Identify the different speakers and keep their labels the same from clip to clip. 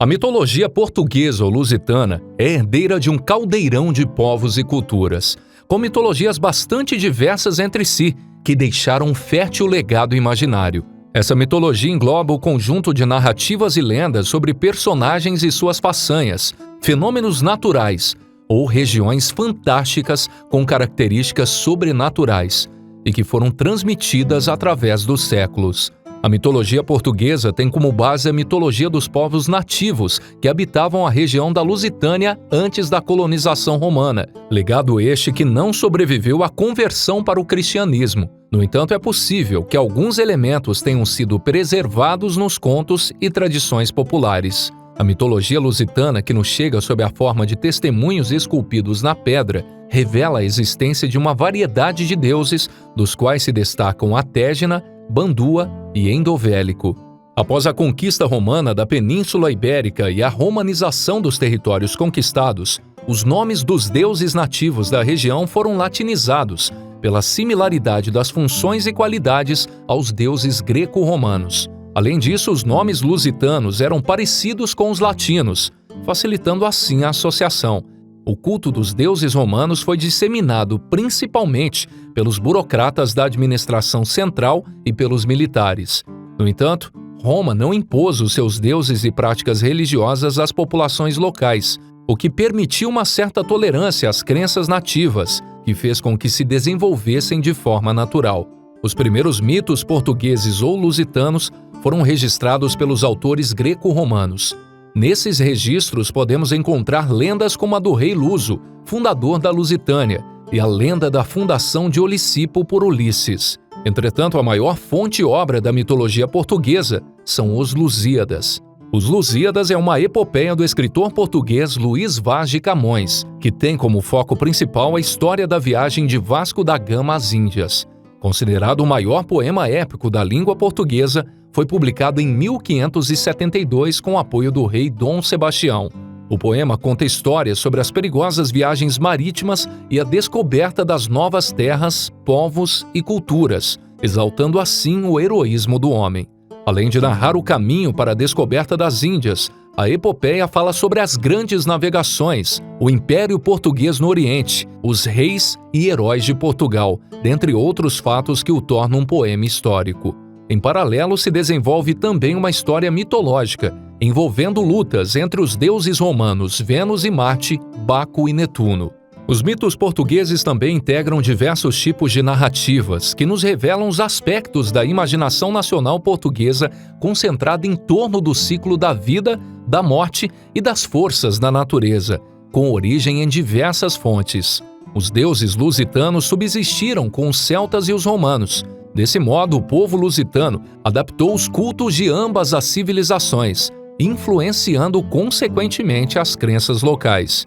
Speaker 1: A mitologia portuguesa ou lusitana é herdeira de um caldeirão de povos e culturas, com mitologias bastante diversas entre si, que deixaram um fértil legado imaginário. Essa mitologia engloba o conjunto de narrativas e lendas sobre personagens e suas façanhas, fenômenos naturais ou regiões fantásticas com características sobrenaturais e que foram transmitidas através dos séculos. A mitologia portuguesa tem como base a mitologia dos povos nativos que habitavam a região da Lusitânia antes da colonização romana, legado este que não sobreviveu à conversão para o cristianismo. No entanto, é possível que alguns elementos tenham sido preservados nos contos e tradições populares. A mitologia lusitana, que nos chega sob a forma de testemunhos esculpidos na pedra, revela a existência de uma variedade de deuses, dos quais se destacam a Tégina, Bandua e Endovélico. Após a conquista romana da Península Ibérica e a romanização dos territórios conquistados, os nomes dos deuses nativos da região foram latinizados, pela similaridade das funções e qualidades aos deuses greco-romanos. Além disso, os nomes lusitanos eram parecidos com os latinos, facilitando assim a associação. O culto dos deuses romanos foi disseminado principalmente pelos burocratas da administração central e pelos militares. No entanto, Roma não impôs os seus deuses e práticas religiosas às populações locais, o que permitiu uma certa tolerância às crenças nativas, que fez com que se desenvolvessem de forma natural. Os primeiros mitos portugueses ou lusitanos foram registrados pelos autores greco-romanos. Nesses registros podemos encontrar lendas como a do rei Luso, fundador da Lusitânia, e a lenda da fundação de Olicipo por Ulisses. Entretanto, a maior fonte e obra da mitologia portuguesa são os Lusíadas. Os Lusíadas é uma epopeia do escritor português Luís Vaz de Camões, que tem como foco principal a história da viagem de Vasco da Gama às Índias. Considerado o maior poema épico da língua portuguesa, foi publicado em 1572 com o apoio do rei Dom Sebastião. O poema conta histórias sobre as perigosas viagens marítimas e a descoberta das novas terras, povos e culturas, exaltando assim o heroísmo do homem. Além de narrar o caminho para a descoberta das Índias, a epopeia fala sobre as grandes navegações, o Império Português no Oriente, os reis e heróis de Portugal, dentre outros fatos que o tornam um poema histórico. Em paralelo, se desenvolve também uma história mitológica, envolvendo lutas entre os deuses romanos Vênus e Marte, Baco e Netuno. Os mitos portugueses também integram diversos tipos de narrativas que nos revelam os aspectos da imaginação nacional portuguesa concentrada em torno do ciclo da vida, da morte e das forças da natureza, com origem em diversas fontes. Os deuses lusitanos subsistiram com os celtas e os romanos. Desse modo, o povo lusitano adaptou os cultos de ambas as civilizações, influenciando consequentemente as crenças locais.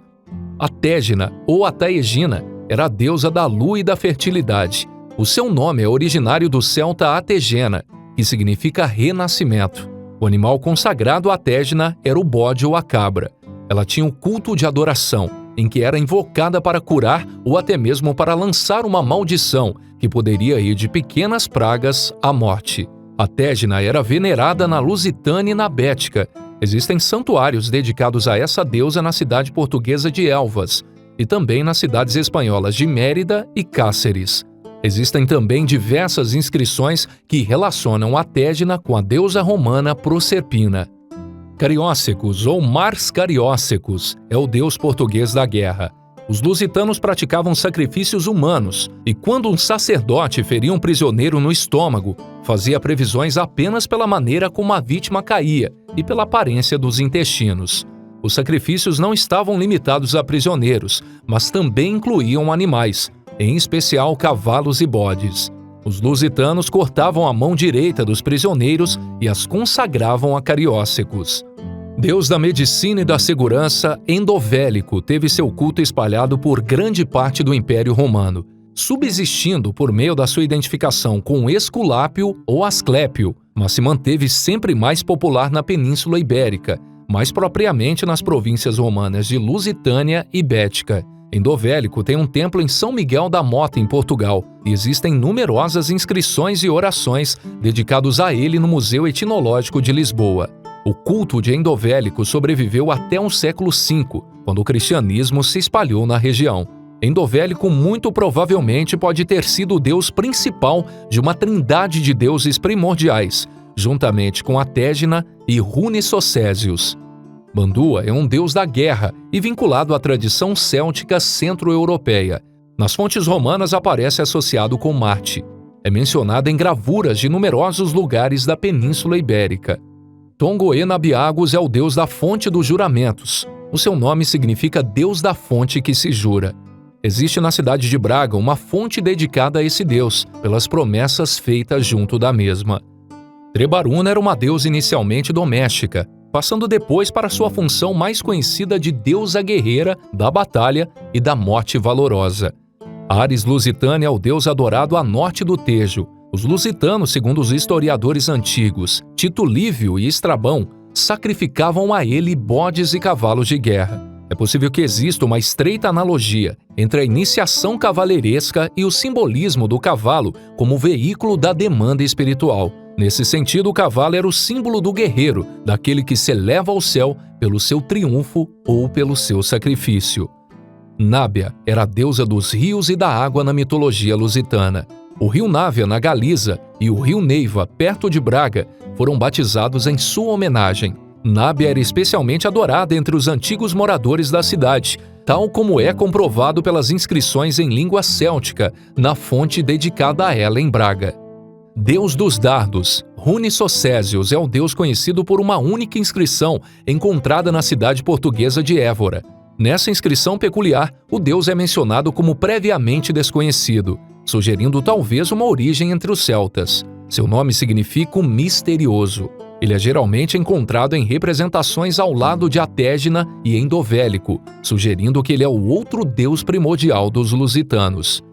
Speaker 1: A Tégina, ou a Taegina, era a deusa da lua e da fertilidade. O seu nome é originário do celta Ategena, que significa renascimento. O animal consagrado à Tégina era o bode ou a cabra. Ela tinha um culto de adoração, em que era invocada para curar ou até mesmo para lançar uma maldição, que poderia ir de pequenas pragas à morte. A Tégina era venerada na Lusitânia e na Bética. Existem santuários dedicados a essa deusa na cidade portuguesa de Elvas e também nas cidades espanholas de Mérida e Cáceres. Existem também diversas inscrições que relacionam a Tégina com a deusa romana Proserpina. Cariósecos ou Mars Cariósecos é o deus português da guerra. Os lusitanos praticavam sacrifícios humanos e quando um sacerdote feria um prisioneiro no estômago, fazia previsões apenas pela maneira como a vítima caía e pela aparência dos intestinos. Os sacrifícios não estavam limitados a prisioneiros, mas também incluíam animais, em especial cavalos e bodes. Os lusitanos cortavam a mão direita dos prisioneiros e as consagravam a Cariósecos. Deus da medicina e da segurança, Endovélico teve seu culto espalhado por grande parte do Império Romano, subsistindo por meio da sua identificação com Esculápio ou Asclépio, mas se manteve sempre mais popular na Península Ibérica, mais propriamente nas províncias romanas de Lusitânia e Bética. Endovélico tem um templo em São Miguel da Mota, em Portugal, e existem numerosas inscrições e orações dedicados a ele no Museu Etnológico de Lisboa. O culto de Endovélico sobreviveu até o século V, quando o cristianismo se espalhou na região. Endovélico muito provavelmente pode ter sido o deus principal de uma trindade de deuses primordiais, juntamente com Atégina e Runisocésios. Bandua é um deus da guerra e vinculado à tradição céltica centro-europeia. Nas fontes romanas aparece associado com Marte. É mencionado em gravuras de numerosos lugares da Península Ibérica. Tongoenabiagos é o deus da fonte dos juramentos. O seu nome significa Deus da fonte que se jura. Existe na cidade de Braga uma fonte dedicada a esse deus, pelas promessas feitas junto da mesma. Trebaruna era uma deusa inicialmente doméstica, passando depois para sua função mais conhecida de deusa guerreira da batalha e da morte valorosa. Ares Lusitânia é o deus adorado a norte do Tejo. Os lusitanos, segundo os historiadores antigos, Tito Livio e Estrabão, sacrificavam a ele bodes e cavalos de guerra. É possível que exista uma estreita analogia entre a iniciação cavaleiresca e o simbolismo do cavalo como veículo da demanda espiritual. Nesse sentido, o cavalo era o símbolo do guerreiro, daquele que se eleva ao céu pelo seu triunfo ou pelo seu sacrifício. Nábia era a deusa dos rios e da água na mitologia lusitana. O rio Návia, na Galiza, e o rio Neiva, perto de Braga, foram batizados em sua homenagem. Nábia era especialmente adorada entre os antigos moradores da cidade, tal como é comprovado pelas inscrições em língua céltica na fonte dedicada a ela em Braga. Deus dos dardos, Runisocésios é o deus conhecido por uma única inscrição encontrada na cidade portuguesa de Évora. Nessa inscrição peculiar, o deus é mencionado como previamente desconhecido, sugerindo talvez uma origem entre os celtas. Seu nome significa o misterioso. Ele é geralmente encontrado em representações ao lado de Atégina e Endovélico, sugerindo que ele é o outro deus primordial dos lusitanos.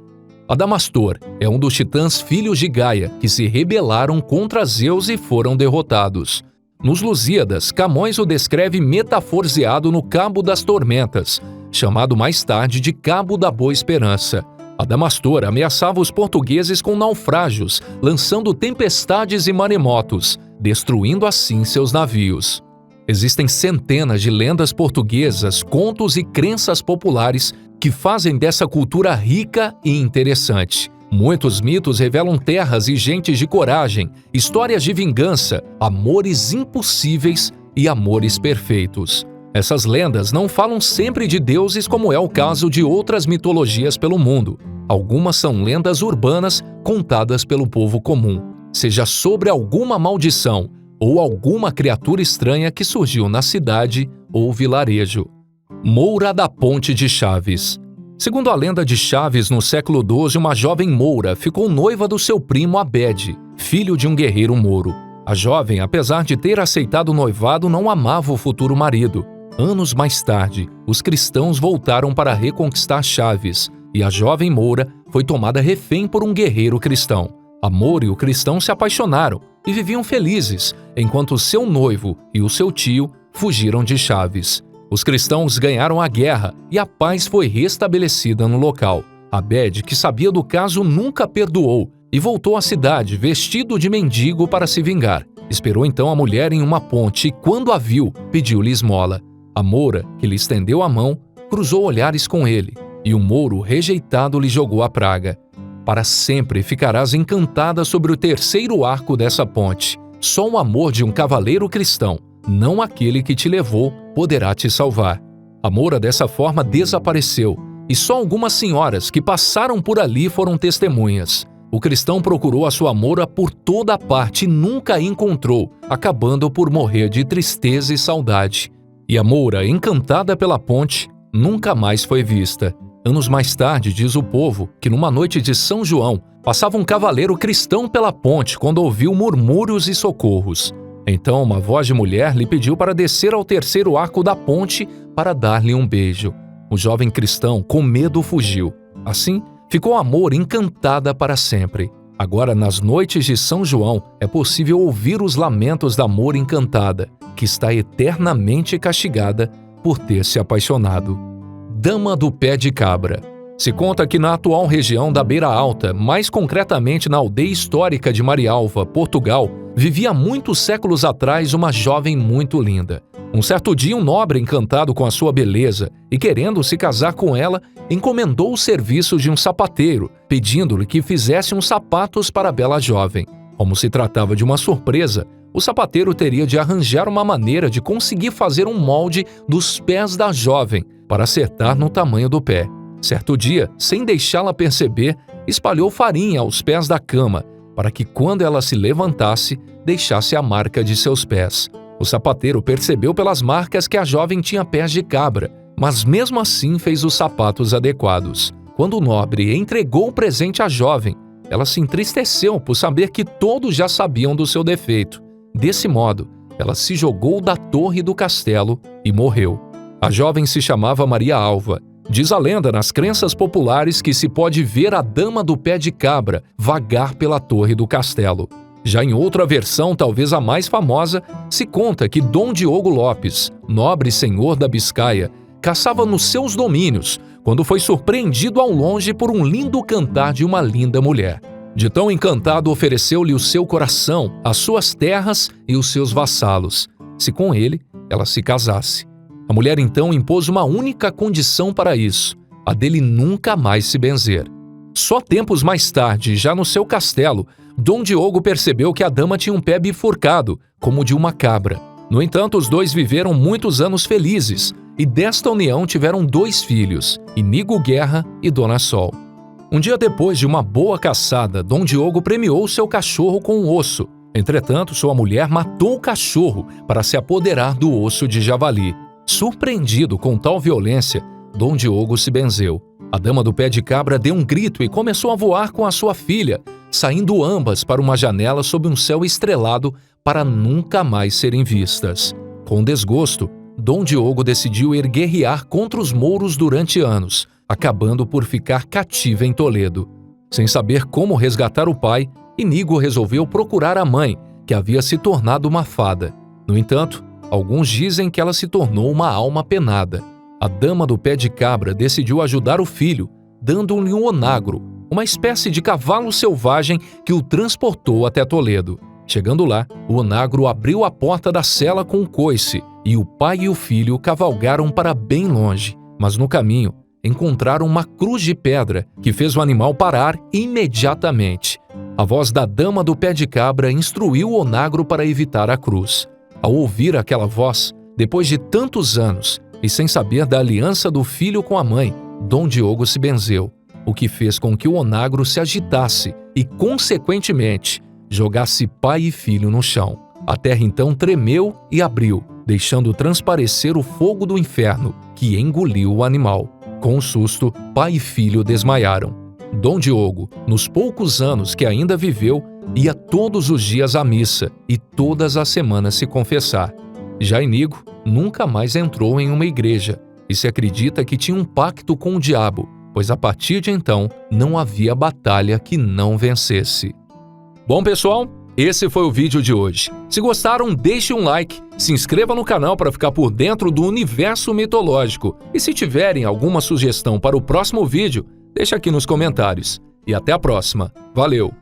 Speaker 1: Adamastor é um dos titãs filhos de Gaia que se rebelaram contra Zeus e foram derrotados. Nos Lusíadas, Camões o descreve metaforzeado no Cabo das Tormentas, chamado mais tarde de Cabo da Boa Esperança. Adamastor ameaçava os portugueses com naufrágios, lançando tempestades e maremotos, destruindo assim seus navios. Existem centenas de lendas portuguesas, contos e crenças populares que fazem dessa cultura rica e interessante. Muitos mitos revelam terras e gentes de coragem, histórias de vingança, amores impossíveis e amores perfeitos. Essas lendas não falam sempre de deuses como é o caso de outras mitologias pelo mundo. Algumas são lendas urbanas contadas pelo povo comum, seja sobre alguma maldição ou alguma criatura estranha que surgiu na cidade ou vilarejo. Moura da Ponte de Chaves. Segundo a lenda de Chaves, no século XII, uma jovem moura ficou noiva do seu primo Abede, filho de um guerreiro mouro. A jovem, apesar de ter aceitado o noivado, não amava o futuro marido. Anos mais tarde, os cristãos voltaram para reconquistar Chaves, e a jovem moura foi tomada refém por um guerreiro cristão. A moura e o cristão se apaixonaram e viviam felizes, enquanto seu noivo e o seu tio fugiram de Chaves. Os cristãos ganharam a guerra e a paz foi restabelecida no local. Abede, que sabia do caso, nunca perdoou e voltou à cidade vestido de mendigo para se vingar. Esperou então a mulher em uma ponte e, quando a viu, pediu-lhe esmola. A moura, que lhe estendeu a mão, cruzou olhares com ele, e o mouro, rejeitado, lhe jogou a praga. Para sempre ficarás encantada sobre o terceiro arco dessa ponte. Só o amor de um cavaleiro cristão, não aquele que te levou, poderá te salvar. A moura dessa forma desapareceu, e só algumas senhoras que passaram por ali foram testemunhas. O cristão procurou a sua moura por toda a parte e nunca a encontrou, acabando por morrer de tristeza e saudade. E a moura, encantada pela ponte, nunca mais foi vista. Anos mais tarde, diz o povo que numa noite de São João, passava um cavaleiro cristão pela ponte quando ouviu murmúrios e socorros. Então uma voz de mulher lhe pediu para descer ao terceiro arco da ponte para dar-lhe um beijo. O jovem cristão, com medo, fugiu. Assim, ficou a moura encantada para sempre. Agora, nas noites de São João, é possível ouvir os lamentos da moura encantada, que está eternamente castigada por ter se apaixonado. Dama do Pé de Cabra. Se conta que na atual região da Beira Alta, mais concretamente na aldeia histórica de Marialva, Portugal, vivia muitos séculos atrás uma jovem muito linda. Um certo dia, um nobre, encantado com a sua beleza e querendo se casar com ela, encomendou o serviço de um sapateiro, pedindo-lhe que fizesse uns sapatos para a bela jovem. Como se tratava de uma surpresa, o sapateiro teria de arranjar uma maneira de conseguir fazer um molde dos pés da jovem para acertar no tamanho do pé. Certo dia, sem deixá-la perceber, espalhou farinha aos pés da cama, para que quando ela se levantasse, deixasse a marca de seus pés. O sapateiro percebeu pelas marcas que a jovem tinha pés de cabra, mas mesmo assim fez os sapatos adequados. Quando o nobre entregou o presente à jovem, ela se entristeceu por saber que todos já sabiam do seu defeito. Desse modo, ela se jogou da torre do castelo e morreu. A jovem se chamava Maria Alva. Diz a lenda nas crenças populares que se pode ver a dama do pé de cabra vagar pela torre do castelo. Já em outra versão, talvez a mais famosa, se conta que Dom Diogo Lopes, nobre senhor da Biscaia, caçava nos seus domínios quando foi surpreendido ao longe por um lindo cantar de uma linda mulher. De tão encantado, ofereceu-lhe o seu coração, as suas terras e os seus vassalos, se com ele ela se casasse. A mulher então impôs uma única condição para isso, a dele nunca mais se benzer. Só tempos mais tarde, já no seu castelo, Dom Diogo percebeu que a dama tinha um pé bifurcado, como o de uma cabra. No entanto, os dois viveram muitos anos felizes, e desta união tiveram 2 filhos, Inigo Guerra e Dona Sol. Um dia depois de uma boa caçada, Dom Diogo premiou seu cachorro com um osso. Entretanto, sua mulher matou o cachorro para se apoderar do osso de javali. Surpreendido com tal violência, Dom Diogo se benzeu. A dama do pé de cabra deu um grito e começou a voar com a sua filha, saindo ambas para uma janela sob um céu estrelado para nunca mais serem vistas. Com desgosto, Dom Diogo decidiu ir guerrear contra os mouros durante anos, acabando por ficar cativo em Toledo. Sem saber como resgatar o pai, Inigo resolveu procurar a mãe, que havia se tornado uma fada. No entanto, alguns dizem que ela se tornou uma alma penada. A dama do pé de cabra decidiu ajudar o filho, dando-lhe um onagro, uma espécie de cavalo selvagem que o transportou até Toledo. Chegando lá, o onagro abriu a porta da cela com um coice e o pai e o filho cavalgaram para bem longe. Mas no caminho, encontraram uma cruz de pedra que fez o animal parar imediatamente. A voz da dama do pé de cabra instruiu o onagro para evitar a cruz. Ao ouvir aquela voz, depois de tantos anos, e sem saber da aliança do filho com a mãe, Dom Diogo se benzeu, o que fez com que o onagro se agitasse e, consequentemente, jogasse pai e filho no chão. A terra então tremeu e abriu, deixando transparecer o fogo do inferno, que engoliu o animal. Com um susto, pai e filho desmaiaram. Dom Diogo, nos poucos anos que ainda viveu, ia todos os dias à missa e todas as semanas se confessar. Já Inigo nunca mais entrou em uma igreja e se acredita que tinha um pacto com o diabo, pois a partir de então não havia batalha que não vencesse. Bom, pessoal, esse foi o vídeo de hoje. Se gostaram, deixe um like, se inscreva no canal para ficar por dentro do universo mitológico e se tiverem alguma sugestão para o próximo vídeo, deixe aqui nos comentários. E até a próxima. Valeu!